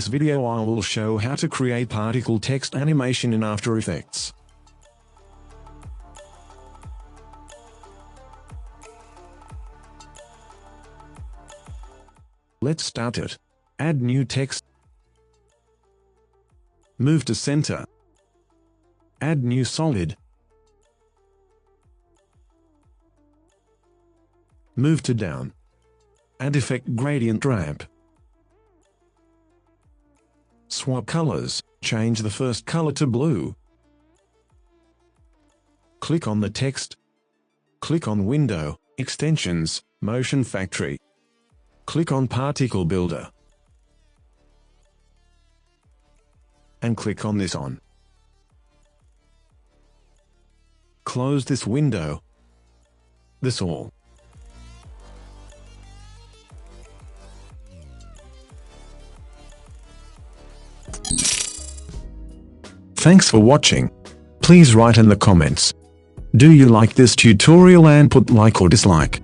this video I will show how to create particle text animation in After Effects. Let's start it. Add new text. Move to center. Add new solid. Move to down. Add effect gradient ramp. Swap colors, change the first color to blue. Click on the text. Click on Window, Extensions, Motion Factory. Click on Particle Builder. And click on this on. Close this window. This all. Thanks for watching. Please write in the comments. Do you like this tutorial and put like or dislike.